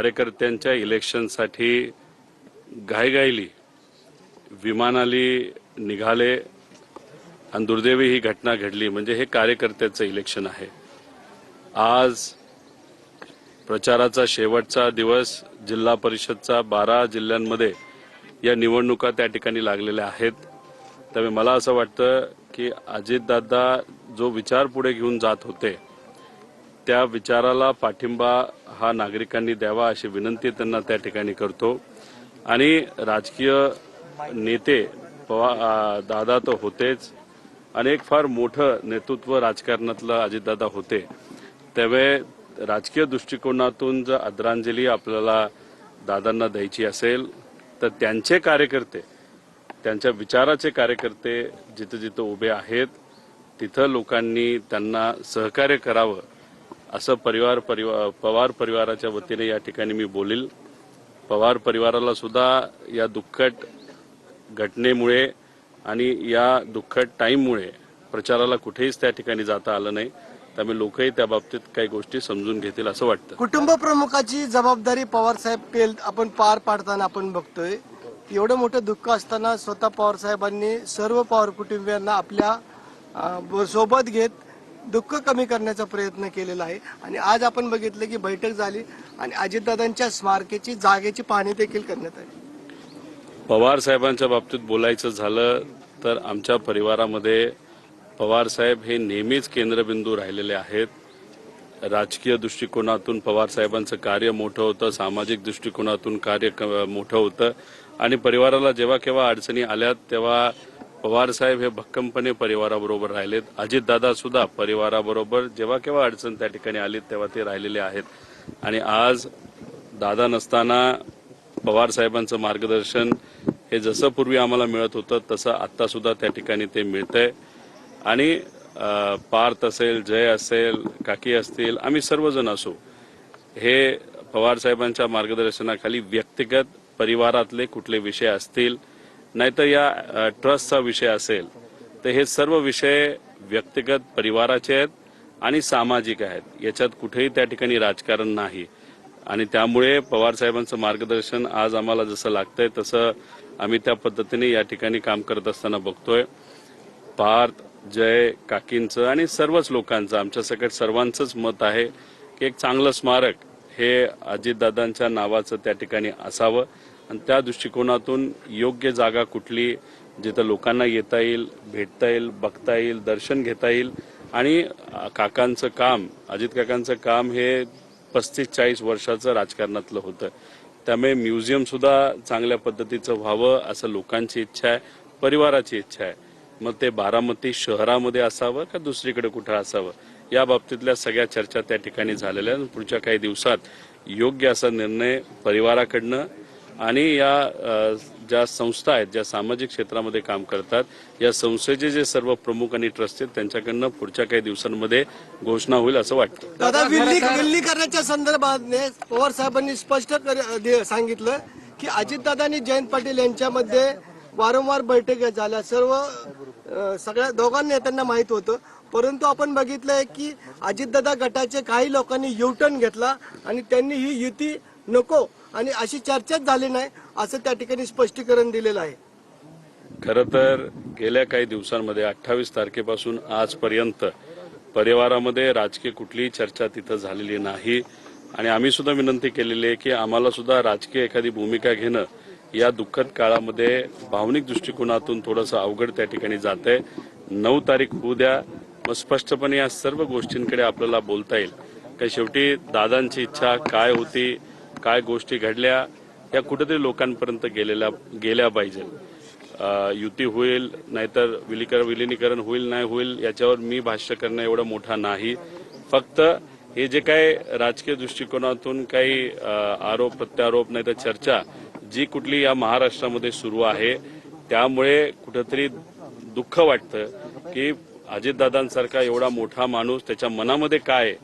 कार्यकर्त्यांच्या इलेक्शनसाठी घाईघाईली विमानाली निघाले आणि दुर्दैवी ही घटना घडली। म्हणजे हे कार्यकर्त्याचं इलेक्शन आहे। आज प्रचाराचा शेवटचा दिवस, जिल्हा परिषदचा 12 जिल्ह्यांमध्ये या निवडणुका त्या ठिकाणी लागलेल्या आहेत। त्यामुळे मला असं वाटतं की अजितदादा जो विचार पुढे घेऊन जात होते त्या विचाराला पाठिंबा हा नागरिकांनी द्यावा अशी विनंती त्यांना त्या ठिकाणी करतो। आणि राजकीय नेते दादा तर होतेच, अनेक फार मोठं नेतृत्व राजकारणातलं अजितदादा होते। त्यामुळे राजकीय दृष्टिकोनातून जर आदरांजली आपल्याला दादांना द्यायची असेल तर त्यांचे कार्यकर्ते, त्यांच्या विचाराचे कार्यकर्ते जिथे जिथे उभे आहेत तिथं लोकांनी त्यांना सहकार्य करावं असं पवार परिवाराच्या वतीने या ठिकाणी मी बोलेल। पवार परिवाराला सुद्धा या दुःखद घटनेमुळे आणि या दुःखद टाईममुळे प्रचाराला कुठेच त्या ठिकाणी जाता आलं नाही। त्यामुळे लोकही त्या बाबतीत काही गोष्टी समजून घेतील असं वाटतं। कुटुंब प्रमुखाची जबाबदारी पवार साहेब आपण पार पाडताना आपण बघतोय। एवढं मोठं दुःख असताना स्वतः पवार साहेबांनी सर्व पवार कुटुंबियांना आपल्या सोबत घेत दुःख कमी करण्याचा प्रयत्न केलेला आहे। आणि आज आपण बघितलं की बैठक झाली आणि अजितदादांच्या स्मारकाची जागेची पाहणी देखील करण्यात आली। पवार साहेबांच्या बाबतीत बोलायचं झालं तर आमच्या परिवारामध्ये पवार साहेब हे नेहमीच केंद्रबिंदू राहिलेले आहेत। राजकीय दृष्टिकोनातून पवार साहेबांचं कार्य मोठं होतं, सामाजिक दृष्टिकोनातून कार्य मोठं होतं आणि परिवाराला जेव्हा केव्हा अडचणी आल्यात तेव्हा पवार साहेब हे भक्कमपणे परिवाराबरोबर राहिलेत। अजितदादा सुद्धा परिवाराबरोबर जेव्हा केव्हा अडचण त्या ठिकाणी आली तेव्हा ते राहिलेले आहेत। आणि आज दादा नसताना पवार साहेबांचं मार्गदर्शन हे जसं पूर्वी आम्हाला मिळत होतं तसं आता सुद्धा त्या ठिकाणी ते मिळतंय। आणि पार्थ असेल, जय असेल, काकी असतील, आम्ही सर्वजण असो, हे पवार साहेबांच्या मार्गदर्शनाखाली व्यक्तिगत परिवारातले कुठले विषय असतील नाहीतर या ट्रस्टचा विषय असेल तर हे सर्व विषय व्यक्तिगत परिवाराचे आहेत आणि सामाजिक आहेत। याच्यात कुठेही त्या ठिकाणी राजकारण नाही। आणि त्यामुळे पवार साहेबांचं मार्गदर्शन आज आम्हाला जसं लागतंय तसं आम्ही त्या पद्धतीने या ठिकाणी काम करत असताना बघतोय। पार्थ, जय, काकींचं आणि सर्वच लोकांचं, आमच्या सगळ्या सर्वांचंच मत आहे की एक चांगलं स्मारक हे अजितदादांच्या नावाचं त्या ठिकाणी असावं आणि त्या दृष्टिकोनातून योग्य जागा कुठली जिथं लोकांना येता येईल, भेटता येईल, बघता येईल, दर्शन घेता येईल। आणि काकांचं काम, अजित काकांचं काम हे 35-40 वर्षाचं राजकारणातलं होतं। त्यामुळे म्युझियम सुद्धा चांगल्या पद्धतीचं व्हावं असं लोकांची इच्छा आहे, परिवाराची इच्छा आहे। मग ते बारामती शहरामध्ये असावं का दुसरीकडे कुठं असावं या बाबतीतल्या सगळ्या चर्चा त्या ठिकाणी झालेल्या आहेत। पुढच्या काही दिवसात योग्य असा निर्णय परिवाराकडनं आणि या ज्या संस्था आहेत, ज्या सामाजिक क्षेत्रामध्ये काम करतात, या संस्थेचे जे सर्व प्रमुख आणि ट्रस्ट आहेत त्यांच्याकडनं पुढच्या काही दिवसांमध्ये घोषणा होईल असं वाटतं। दादा, विलीनीकरणाच्या संदर्भात पवार साहेबांनी स्पष्ट सांगितलं की अजितदादांनी जयंत पाटील यांच्यामध्ये वारंवार बैठका झाल्या, सगळ्या दोघांना नेत्यांना माहित होतं। परंतु आपण बघितलंय की अजितदादा गटाचे काही लोकांनी युटर्न घेतला आणि त्यांनी ही युती नको आणि अशी चर्चाच झाली नाही असं त्या ठिकाणी स्पष्टीकरण दिलेलं आहे। खरं तर गेल्या काही दिवसांमध्ये 28 तारखेपासून आजपर्यंत परिवारामध्ये राजकीय कुठलीही चर्चा तिथं झालेली नाही। आणि आम्ही सुद्धा विनंती केलेली आहे की आम्हाला सुद्धा राजकीय एखादी भूमिका घेणं या दुःखद काळामध्ये भावनिक दृष्टिकोनातून थोडंसं अवघड त्या ठिकाणी जातंय। 9 तारीख होऊ द्या, मग स्पष्टपणे या सर्व गोष्टींकडे आपल्याला बोलता येईल। काही शेवटी दादांची इच्छा काय होती, काय गोष्टी घडल्या, या कुठेतरी लोकांपर्यंत गेल्या पाहिजे। युती होईल नाहीतर विलिनीकरण होईल नाही होईल याच्यावर मी भाष्य करणं एवढं मोठा नाही। फक्त हे जे काय राजकीय दृष्टिकोनातून काही आरोप प्रत्यारोप नाहीतर चर्चा जी कुठली या महाराष्ट्रामध्ये सुरू आहे त्यामुळे कुठेतरी दुःख वाटतं की अजितदादांसारखा एवढा मोठा माणूस त्याच्या मनामध्ये काय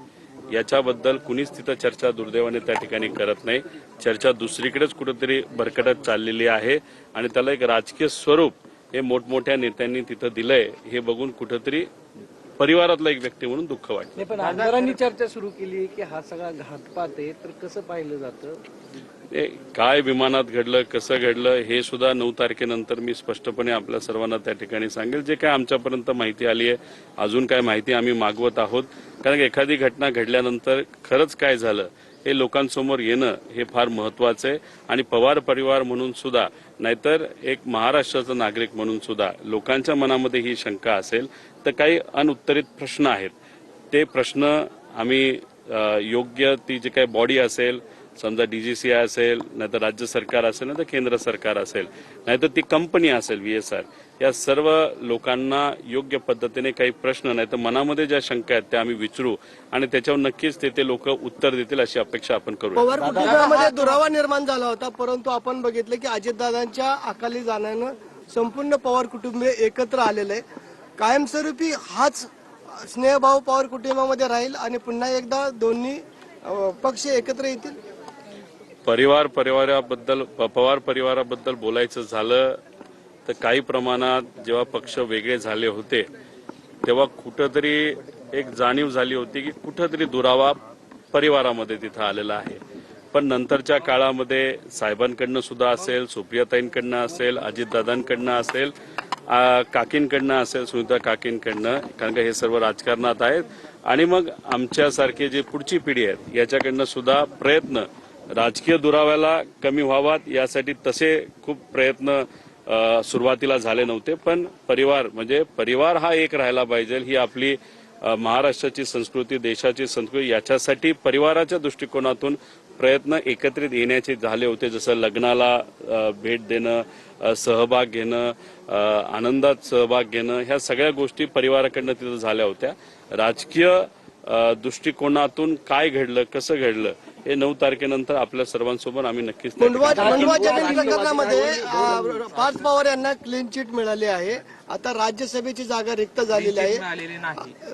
याच्याबद्दल कुणीच तिथं चर्चा दुर्दैवाने त्या ठिकाणी करत नाही। चर्चा दुसरीकडेच कुठेतरी भरकटत चाललेली आहे आणि त्याला एक राजकीय स्वरूप हे मोठमोठ्या नेत्यांनी तिथं दिलंय हे बघून कुठेतरी परिवारातला एक व्यक्ती म्हणून दुःख वाटतं. नाही, पण आमदारांनी चर्चा सुरू केली की हा सगळा घातपात आहे, तर कसं पाहिलं जातं? हे काय विमानात घडलं, कसं घडलं, हे सुद्धा 9 तारखेनंतर मी स्पष्टपणे आपल्या सर्वांना त्या ठिकाणी सांगेल. जे काय आमच्यापर्यंत माहिती आली आहे, अजून काय माहिती आम्ही मागवत आहोत, कारण एखादी घटना घडल्यानंतर खरंच काय झालं हे लोकांसमोर येणं हे फार महत्वाचं आहे. आणि पवार परिवार म्हणून सुद्धा, नाहीतर एक महाराष्ट्राचा नागरिक म्हणून सुद्धा लोकांच्या मनामध्ये ही शंका असेल तर काही अनुत्तरित प्रश्न आहेत. ते प्रश्न आम्ही योग्य ती जी काही बॉडी असेल, समजा डीजीसीआय असेल, नाहीतर राज्य सरकार असेल, नाहीतर केंद्र सरकार असेल, नाहीतर ती कंपनी असेल VSR, या सर्व लोकांना योग्य पद्धतीने काही प्रश्न नाही तर मनामध्ये ज्या शंका आहेत त्या आम्ही विचारू आणि त्याच्यावर नक्कीच ते लोक उत्तर देतील अशी अपेक्षा आपण करू. पवार कुटुंबामध्ये दुरावा निर्माण झाला होता, परंतु आपण बघितलं की अजितदादांच्या अकाली जाण्यानं संपूर्ण पवार कुटुंब एकत्र आलेलं आहे. कायमस्वरूपी हाच स्नेहभाव पवार कुटुंबामध्ये राहील आणि पुन्हा एकदा दोन्ही पक्ष एकत्र येतील. पवार परिवाराबद्दल बोलायचं झालं तर काही प्रमाणात जेव्हा पक्ष वेगळे झाले होते तेव्हा कुठंतरी एक जाणीव झाली होती की कुठंतरी दुरावा परिवारामध्ये तिथं आलेला आहे. पण नंतरच्या काळामध्ये साहेबांकडनं सुद्धा असेल, सुप्रियाताईंकडनं असेल, अजितदादांकडनं असेल, काकींकडनं असेल, सुनीता काकींकडनं, कारण का हे सर्व राजकारणात आहेत, आणि मग आमच्यासारखे जे पुढची पिढी आहेत याच्याकडनं सुद्धा प्रयत्न राजकीय दुराव्याला कमी व्हावात यासाठी तसे खूप प्रयत्न सुरुवातीला झाले नव्हते. पण परिवार हा एक राहायला पाहिजे, ही आपली महाराष्ट्राची संस्कृती, देशाची संस्कृती, याच्यासाठी परिवाराच्या दृष्टिकोनातून प्रयत्न एकत्रित येण्याचे झाले होते. जसं लग्नाला भेट देणं, सहभाग घेणं, आनंदात सहभाग घेणं, ह्या सगळ्या गोष्टी परिवाराकडनं तिथं झाल्या होत्या. राजकीय दृष्टिकोनातून काय घडलं, कसं घडलं हे 9 तारखेनंतर आपल्या सर्वांसोबत आम्ही नक्कीच मुंडवा जमीन प्रकरणामध्ये पार्थ पवार यांना क्लीन चिट मिळाली आहे. आता राज्यसभेची जागा रिक्त झालेली आहे.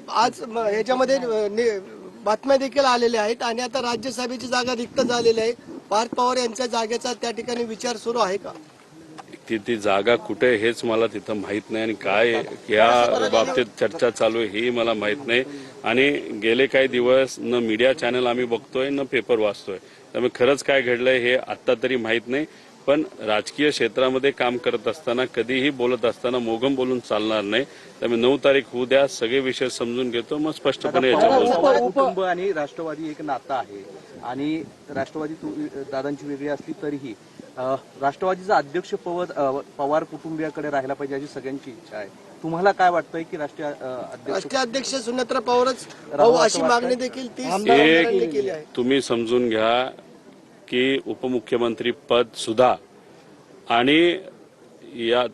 आज ह्याच्यामध्ये बातम्या देखील आलेल्या आहेत आणि आता राज्यसभेची जागा रिक्त झालेली आहे. पार्थ पवार यांच्या जागेचा त्या ठिकाणी विचार सुरू आहे का? ती जागा कुठे हेच मला तिथं माहित नाही आणि काय या बाबतीत चर्चा चालू आहे हेही मला माहित नाही. आणि गेले काही दिवस न मीडिया चॅनल आम्ही बघतोय न पेपर वाचतोय, त्यामुळे खरंच काय घडलंय हे आता तरी माहित नाही. पण राजकीय क्षेत्रामध्ये काम करत असताना, कधीही बोलत असताना मोघम बोलून चालणार नाही. त्यामुळे 9 तारीख होऊ द्या, सगळे विषय समजून घेतो, मग स्पष्टपणे याच्यावर. कुटुंब आणि राष्ट्रवादी एक नातं आहे आणि राष्ट्रवादी दादांची वेगळी असली तरीही राष्ट्रवादीचा अध्यक्ष पवार कुटुंबियाकडे राहायला पाहिजे अशी सगळ्यांची इच्छा आहे. तुम्हाला काय वाटतंय की राष्ट्रीय अध्यक्ष सुनेत्रा पवारच अशी मागणी देखील 30 आमदारांनी केली आहे. तुम्ही समजून घ्या की उपमुख्यमंत्री पद सुद्धा आणि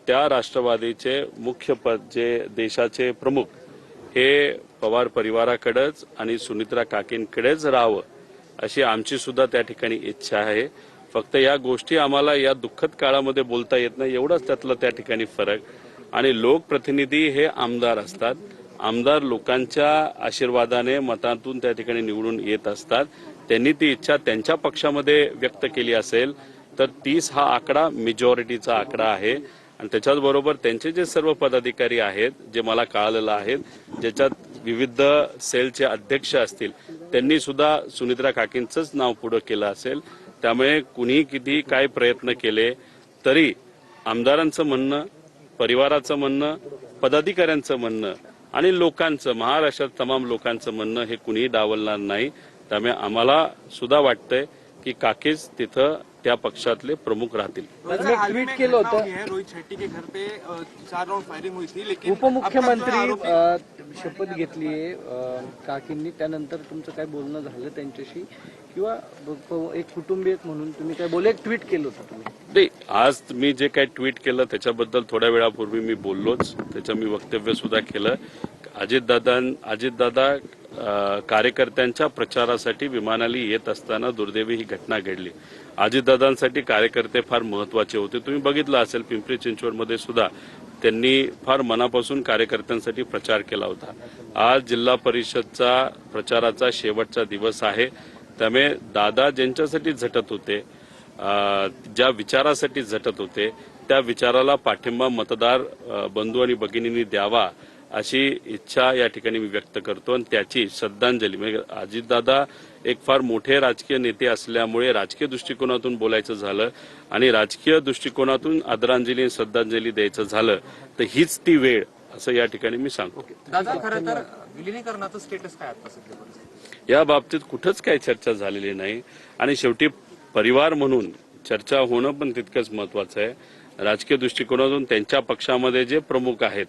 त्या राष्ट्रवादीचे मुख्य पद जे देशाचे प्रमुख हे पवार परिवाराकडेच आणि सुनित्रा काकींकडेच राहावं अशी आमची सुद्धा त्या ठिकाणी इच्छा आहे. फक्त या गोष्टी आम्हाला या दुःखद काळामध्ये बोलता येत नाही, एवढाच त्यातला त्या ठिकाणी फरक. आणि लोकप्रतिनिधी हे आमदार असतात. आमदार लोकांच्या आशीर्वादाने, मतातून त्या ठिकाणी निवडून येत असतात. त्यांनी ती इच्छा त्यांच्या पक्षामध्ये व्यक्त केली असेल तर 30 हा आकडा मेजॉरिटीचा आकडा आहे. आणि त्याच्याच बरोबर त्यांचे जे सर्व पदाधिकारी आहेत, जे मला कळालेलं आहेत, ज्याच्यात विविध सेलचे अध्यक्ष असतील, त्यांनी सुद्धा सुनित्रा काकींचंच नाव पुढे केलं असेल. त्यामुळे कुणी किती काय प्रयत्न केले तरी आमदारांचं म्हणणं, परिवाराचं म्हणणं, पदाधिकाऱ्यांचं म्हणणं आणि लोकांचं, महाराष्ट्रात तमाम लोकांचं म्हणणं हे कुणीही डावलणार नाही. त्यामुळे आम्हाला सुद्धा वाटतंय की काकीच तिथं त्या पक्षातले प्रमुख राहतील. ट्विट केलं होतं, रोहित शेट्टी के घर पे 4 राउंड फायरिंग हुई थी, लेकिन उपमुख्यमंत्री शपथ घेतलीये काकींनी, त्यानंतर तुमचं काय बोलणं झालं त्यांच्याशी किंवा एक कुटुंबीय म्हणून तुम्ही काय बोलले? ट्विट केलं होतं तुम्ही? नाही, आज मी जे काही ट्विट केलं त्याच्याबद्दल थोड्या वेळापूर्वी मी बोललोच, त्याचं मी वक्तव्य सुद्धा केलं. अजितदादा कार्यकर्त्यांच्या प्रचारासाठी विमानाली येत असताना दुर्दैवी ही घटना घडली. अजितदादांसाठी कार्यकर्ते फार महत्वाचे होते. तुम्ही बघितलं असेल पिंपरी चिंचवडमध्ये सुद्धा त्यांनी फार मनापासून कार्यकर्त्यांसाठी प्रचार केला होता. आज जिल्हा परिषदचा प्रचाराचा शेवटचा दिवस आहे. त्यामुळे दादा ज्यांच्यासाठी झटत होते, ज्या विचारासाठी झटत होते, त्या विचाराला पाठिंबा मतदार बंधू आणि भगिनींनी द्यावा अशी इच्छा या ठिकाणी मी व्यक्त करतो आणि त्याची श्रद्धांजली म्हणजे अजितदादा एक फार मोठे राजकीय नेते असल्यामुळे राजकीय दृष्टिकोनातून बोलायचं झालं आणि राजकीय दृष्टिकोनातून आदरांजली आणि श्रद्धांजली द्यायचं झालं तर हीच ती वेळ असं या ठिकाणी मी सांगतो. दादा खरं तर विलिनीकरणाचं स्टेटस काय आता सध्या? या बाबतीत कुठंच काही चर्चा झालेली नाही आणि शेवटी परिवार म्हणून चर्चा होणं पण तितकंच महत्वाचं आहे. राजकीय दृष्टिकोनातून त्यांच्या पक्षामध्ये जे प्रमुख आहेत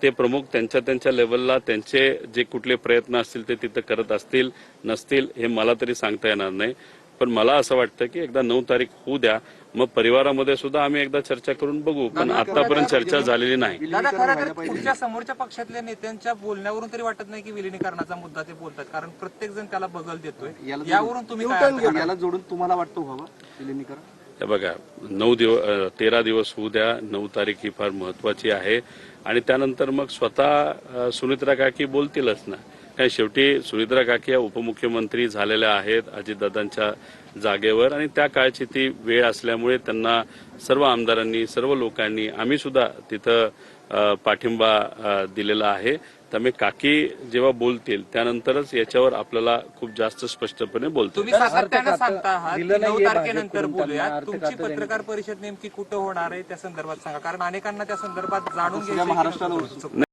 ते प्रमुख त्यांच्या लेवलला त्यांचे जे कुठले प्रयत्न असतील ते तिथं करत असतील नसतील हे मला तरी सांगता येणार नाही. पण मला असं वाटतं की एकदा 9 तारीख होऊ द्या, मग परिवारामध्ये सुद्धा आम्ही एकदा चर्चा करून बघू. पण आतापर्यंत चर्चा झालेली नाही. दादा खरं तर तुमच्या समोरच्या पक्षातल्या नेत्यांच्या बोलण्यावरून तरी वाटत नाही की विलिनीकरणाचा मुद्दा ते बोलतात, कारण प्रत्येक जण त्याला बगल देतोय. यावरून तुम्ही काय अर्थ काढता? याला जोडून तुम्हाला वाटतं व्हावं विलिनीकरण? हे बघा 13 दिवस होऊ द्या. 9 तारीख ही फार महत्वाची आहे आणि त्यानंतर मग स्वतः सुनित्रा काकी बोलतीलच ना. कारण शेवटी सुनित्रा काकी या उपमुख्यमंत्री झालेल्या आहेत अजितदादांच्या जागेवर आणि त्या काळची ती वेळ असल्यामुळे त्यांना सर्व आमदारांनी सर्व लोकांनी आम्ही सुद्धा तिथं पाठिंबा दिलेला आहे. त्यामुळे काकी जेव्हा बोलतील त्यानंतरच याच्यावर आपल्याला खूप जास्त स्पष्टपणे बोलतो. तुम्ही सातत्यानं सांगता आहात दिलं की 9 नाहीये तारखेनंतर बाहेर बोलूया. करून त्यांना तुमची अर्थ पत्रकार परिषद नेमकी कुठं होणार आहे त्या संदर्भात सांगा, कारण अनेकांना त्या संदर्भात जाणून महाराष्ट्राला घ्यायचं